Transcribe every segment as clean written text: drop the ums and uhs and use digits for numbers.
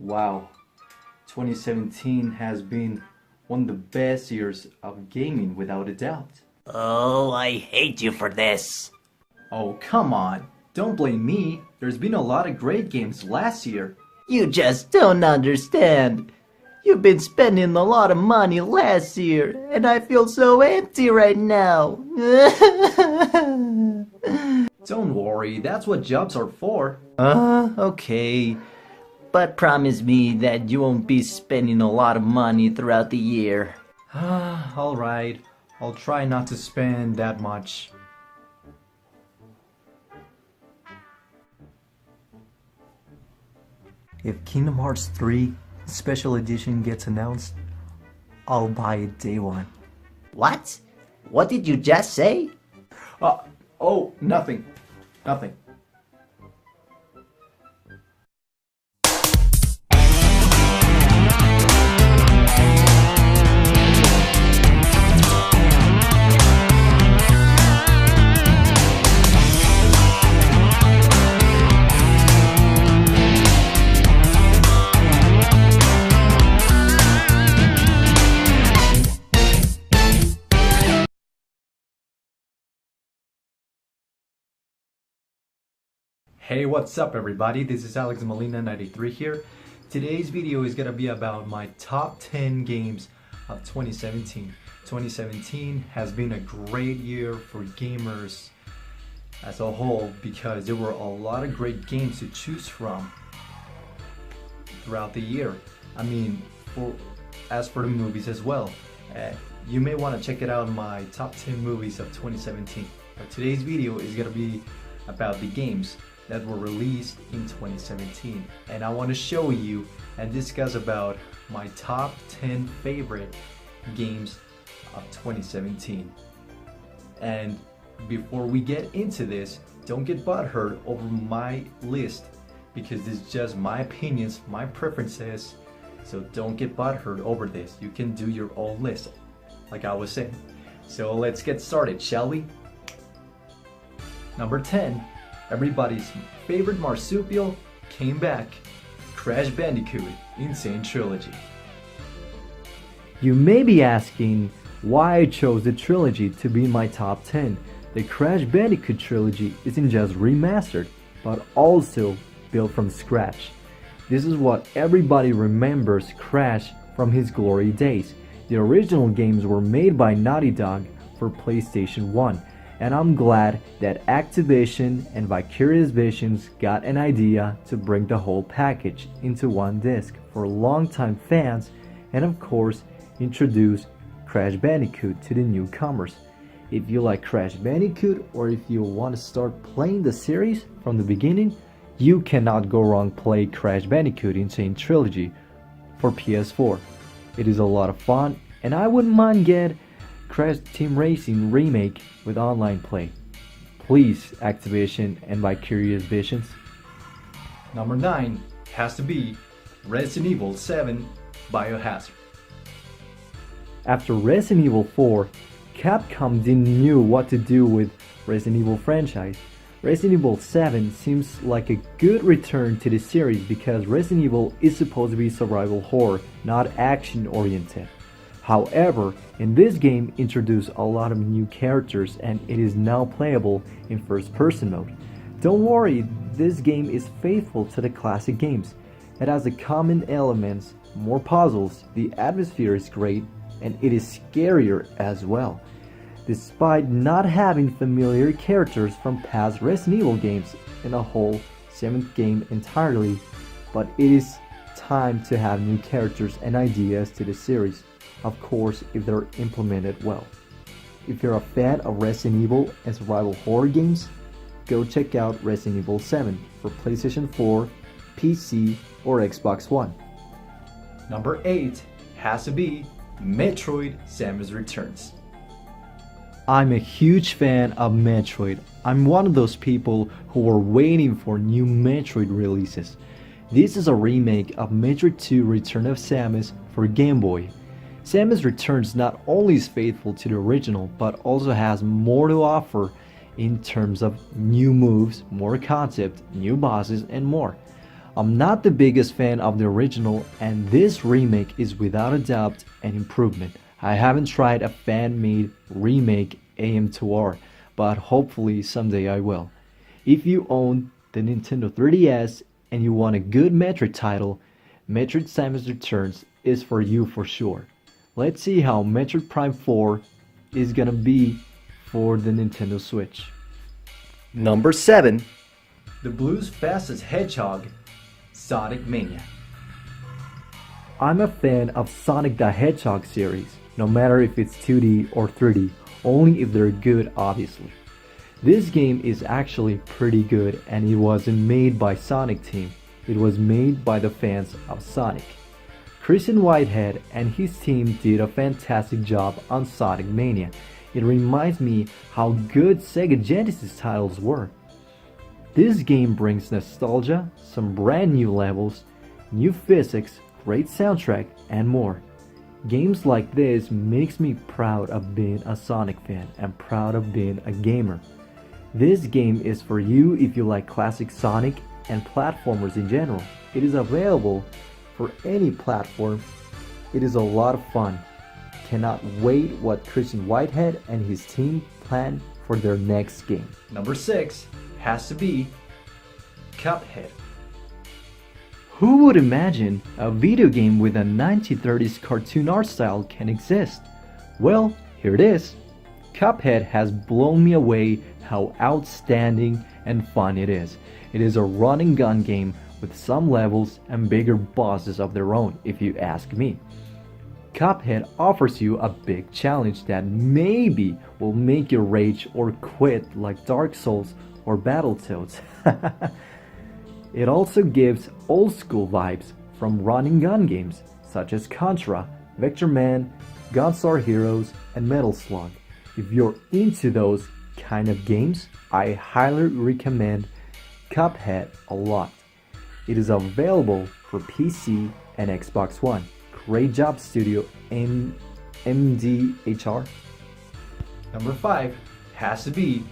Wow, 2017 has been one of the best years of gaming without a doubt. Oh, I hate you for this. Oh, come on. Don't blame me. There's been a lot of great games last year. You just don't understand. You've been spending a lot of money last year, and I feel so empty right now. Don't worry, that's what jobs are for. Okay. But promise me that you won't be spending a lot of money throughout the year. Alright, I'll try not to spend that much. If Kingdom Hearts 3 Special Edition gets announced, I'll buy it day one. What? What did you just say? Nothing. Nothing. Hey, what's up everybody? This is Alex Molina 93 here. Today's video is gonna be about my top 10 games of 2017. 2017 has been a great year for gamers as a whole because there were a lot of great games to choose from throughout the year. I mean, as for the movies as well. You may want to check it out, my top 10 movies of 2017. But today's video is gonna be about the games that were released in 2017, and I want to show you and discuss about my top 10 favorite games of 2017. And before we get into this, don't get butthurt over my list because this is just my opinions, my preferences, so don't get butthurt over this. You can do your own list like I was saying. So let's get started, shall we? Number 10, everybody's favorite marsupial came back. Crash Bandicoot Insane Trilogy. You may be asking why I chose the trilogy to be in my top 10. The Crash Bandicoot trilogy isn't just remastered, but also built from scratch. This is what everybody remembers Crash from his glory days. The original games were made by Naughty Dog for PlayStation 1. And I'm glad that Activision and Vicarious Visions got an idea to bring the whole package into one disc for longtime fans, and of course introduce Crash Bandicoot to the newcomers. If you like Crash Bandicoot, or if you want to start playing the series from the beginning, you cannot go wrong playing Crash Bandicoot Insane Trilogy for PS4. It is a lot of fun, and I wouldn't mind get Crash Team Racing remake with online play. Please, Activision and Vicarious Visions. Number 9 has to be Resident Evil 7 Biohazard. After Resident Evil 4, Capcom didn't know what to do with Resident Evil franchise. Resident Evil 7 seems like a good return to the series because Resident Evil is supposed to be survival horror, not action oriented. However, in this game introduced a lot of new characters and it is now playable in first-person mode. Don't worry, this game is faithful to the classic games. It has the common elements, more puzzles, the atmosphere is great, and it is scarier as well. Despite not having familiar characters from past Resident Evil games in a whole 7th game entirely, but it is time to have new characters and ideas to the series. Of course, if they're implemented well. If you're a fan of Resident Evil and survival horror games, go check out Resident Evil 7 for PlayStation 4, PC, or Xbox One. Number 8 has to be Metroid Samus Returns. I'm a huge fan of Metroid. I'm one of those people who were waiting for new Metroid releases. This is a remake of Metroid 2 Return of Samus for Game Boy. Samus Returns not only is faithful to the original, but also has more to offer in terms of new moves, more concept, new bosses, and more. I'm not the biggest fan of the original, and this remake is without a doubt an improvement. I haven't tried a fan-made remake AM2R, but hopefully someday I will. If you own the Nintendo 3DS and you want a good Metroid title, Metroid Samus Returns is for you for sure. Let's see how Metroid Prime 4 is gonna be for the Nintendo Switch. Number 7. The Blues Fastest Hedgehog, Sonic Mania. I'm a fan of Sonic the Hedgehog series, no matter if it's 2D or 3D, only if they're good obviously. This game is actually pretty good and it wasn't made by Sonic Team, it was made by the fans of Sonic. Christian Whitehead and his team did a fantastic job on Sonic Mania. It reminds me how good Sega Genesis titles were. This game brings nostalgia, some brand new levels, new physics, great soundtrack, and more. Games like this makes me proud of being a Sonic fan and proud of being a gamer. This game is for you if you like classic Sonic and platformers in general. It is available for any platform. It is a lot of fun. Cannot wait what Christian Whitehead and his team plan for their next game. Number 6 has to be Cuphead. Who would imagine a video game with a 1930s cartoon art style can exist? Well, here it is. Cuphead has blown me away how outstanding and fun it is. It is a run and gun game with some levels and bigger bosses of their own, if you ask me. Cuphead offers you a big challenge that maybe will make you rage or quit like Dark Souls or Battletoads. It also gives old school vibes from run and gun games such as Contra, Vector Man, Gunstar Heroes, and Metal Slug. If you're into those kind of games, I highly recommend Cuphead a lot. It is available for PC and Xbox One. Great job, Studio MDHR. Number 5 has to be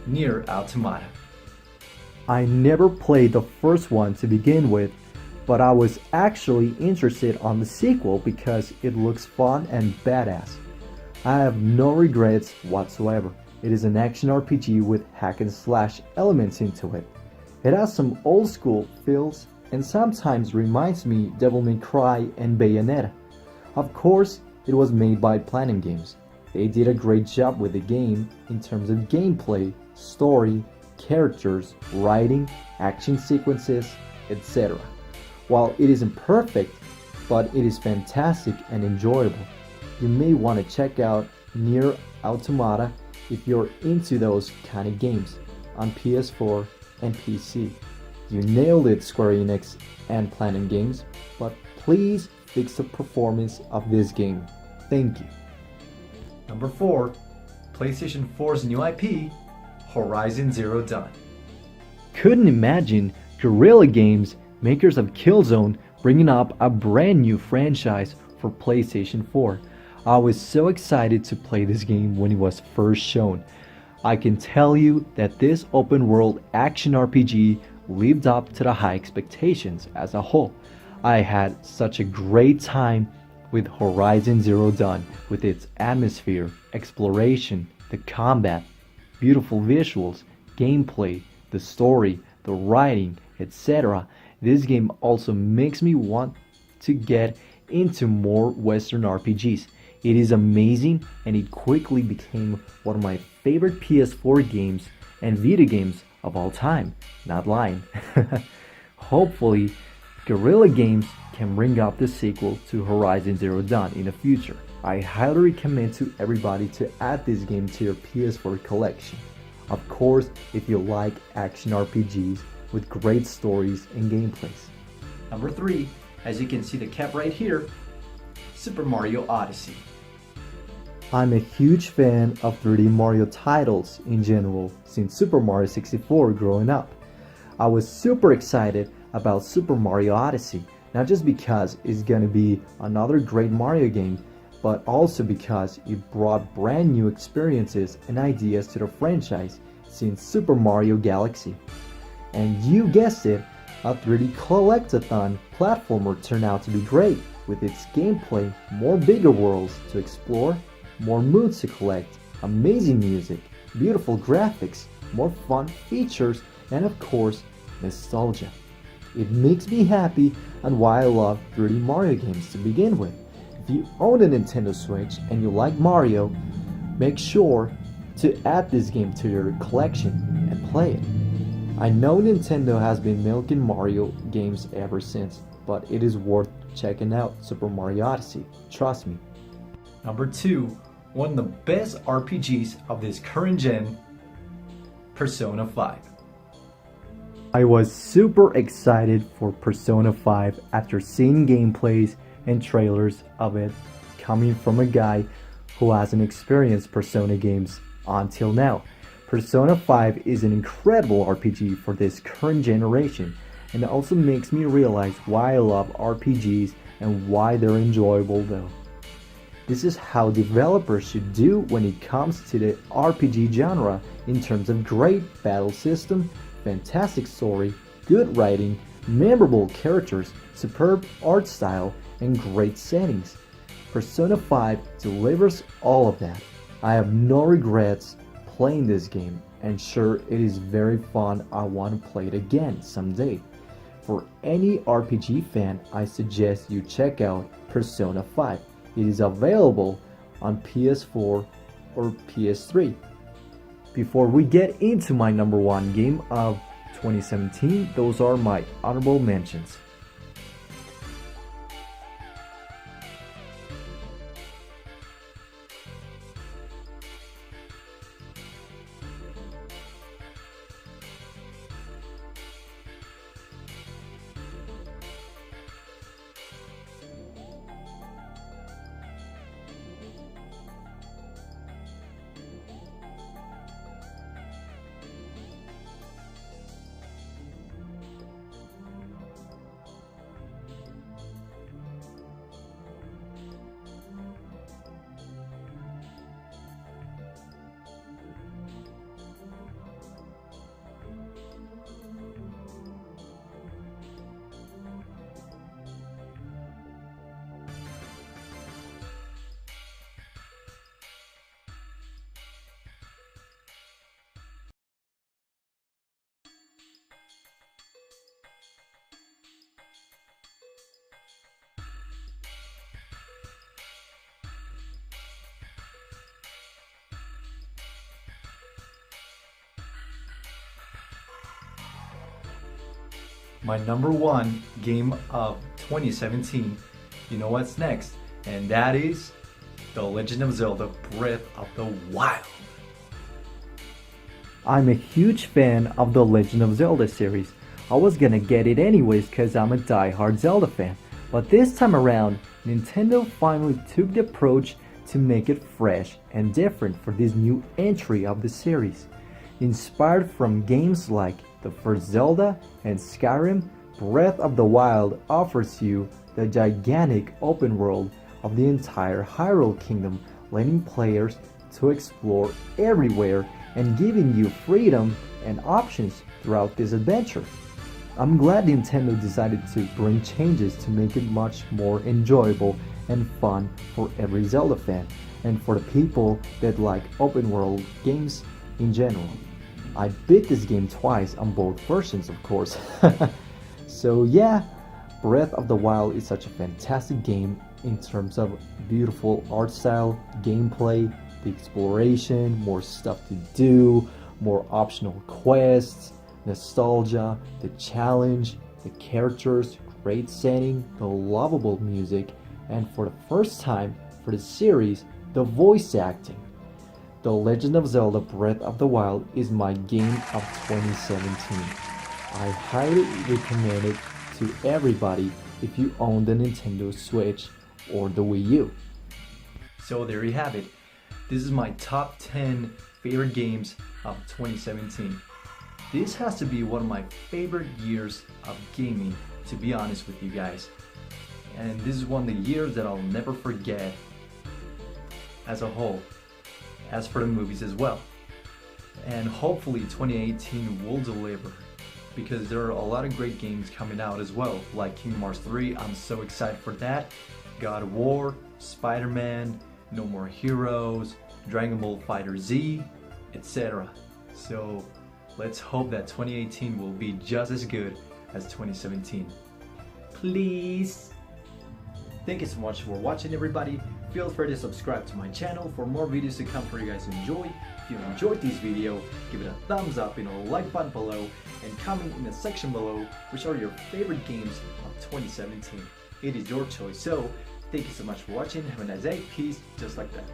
Nier Automata. I never played the first one to begin with, but I was actually interested on the sequel because it looks fun and badass. I have no regrets whatsoever. It is an action RPG with hack and slash elements into it. It has some old school feels and sometimes reminds me Devil May Cry and Bayonetta. Of course, it was made by Platinum Games. They did a great job with the game in terms of gameplay, story, characters, writing, action sequences, etc. While it isn't perfect, but it is fantastic and enjoyable. You may want to check out Nier Automata if you're into those kind of games on PS4 and PC. You nailed it, Square Enix and Platinum Games, but please fix the performance of this game. Thank you. Number 4, PlayStation 4's new IP, Horizon Zero Dawn. Couldn't imagine Guerrilla Games, makers of Killzone, bringing up a brand new franchise for PlayStation 4. I was so excited to play this game when it was first shown. I can tell you that this open world action RPG lived up to the high expectations as a whole. I had such a great time with Horizon Zero Dawn with its atmosphere, exploration, the combat, beautiful visuals, gameplay, the story, the writing, etc. This game also makes me want to get into more Western RPGs. It is amazing and it quickly became one of my favorite PS4 games and video games of all time. Not lying. Hopefully, Guerrilla Games can bring up the sequel to Horizon Zero Dawn in the future. I highly recommend to everybody to add this game to your PS4 collection. Of course, if you like action RPGs with great stories and gameplays. Number 3, as you can see the cap right here, Super Mario Odyssey. I'm a huge fan of 3D Mario titles in general since Super Mario 64 growing up. I was super excited about Super Mario Odyssey, not just because it's gonna be another great Mario game, but also because it brought brand new experiences and ideas to the franchise since Super Mario Galaxy. And you guessed it, A 3D collectathon platformer turned out to be great, with its gameplay, more bigger worlds to explore, more moods to collect, amazing music, beautiful graphics, more fun features, and of course, nostalgia. It makes me happy and why I love 3D Mario games to begin with. If you own a Nintendo Switch and you like Mario, make sure to add this game to your collection and play it. I know Nintendo has been milking Mario games ever since, but it is worth checking out Super Mario Odyssey, trust me. Number 2, one of the best RPGs of this current gen, Persona 5. I was super excited for Persona 5 after seeing gameplays and trailers of it coming from a guy who hasn't experienced Persona games until now. Persona 5 is an incredible RPG for this current generation, and it also makes me realize why I love RPGs and why they're enjoyable though. This is how developers should do when it comes to the RPG genre in terms of great battle system, fantastic story, good writing, memorable characters, superb art style, and great settings. Persona 5 delivers all of that. I have no regrets playing this game, and sure, it is very fun. I want to play it again someday. For any RPG fan, I suggest you check out Persona 5. It is available on PS4 or PS3. Before we get into my number 1 game of 2017, those are my honorable mentions. My number 1 game of 2017, you know what's next, and that is The Legend of Zelda Breath of the Wild. I'm a huge fan of the Legend of Zelda series. I was gonna get it anyways cause I'm a die-hard Zelda fan, but this time around, Nintendo finally took the approach to make it fresh and different for this new entry of the series. Inspired from games like the first Zelda and Skyrim, Breath of the Wild offers you the gigantic open world of the entire Hyrule Kingdom, letting players to explore everywhere and giving you freedom and options throughout this adventure. I'm glad Nintendo decided to bring changes to make it much more enjoyable and fun for every Zelda fan, and for the people that like open world games in general. I beat this game twice on both versions, of course. So yeah, Breath of the Wild is such a fantastic game in terms of beautiful art style, gameplay, the exploration, more stuff to do, more optional quests, nostalgia, the challenge, the characters, great setting, the lovable music, and for the first time for the series, the voice acting. The Legend of Zelda Breath of the Wild is my game of 2017. I highly recommend it to everybody if you own the Nintendo Switch or the Wii U. So there you have it. This is my top 10 favorite games of 2017. This has to be one of my favorite years of gaming, to be honest with you guys. And this is one of the years that I'll never forget as a whole, as for the movies as well. And hopefully 2018 will deliver because there are a lot of great games coming out as well, like Kingdom Hearts 3. I'm so excited for that. God of War, Spider-Man, No More Heroes, Dragon Ball Fighter Z, etc. So let's hope that 2018 will be just as good as 2017. Please. Thank you so much for watching, everybody. Feel free to subscribe to my channel for more videos to come for you guys to enjoy. If you enjoyed this video, give it a thumbs up, like button below, and comment in the section below which are your favorite games of 2017. It is your choice. So thank you so much for watching. Have a nice day. Peace. Just like that.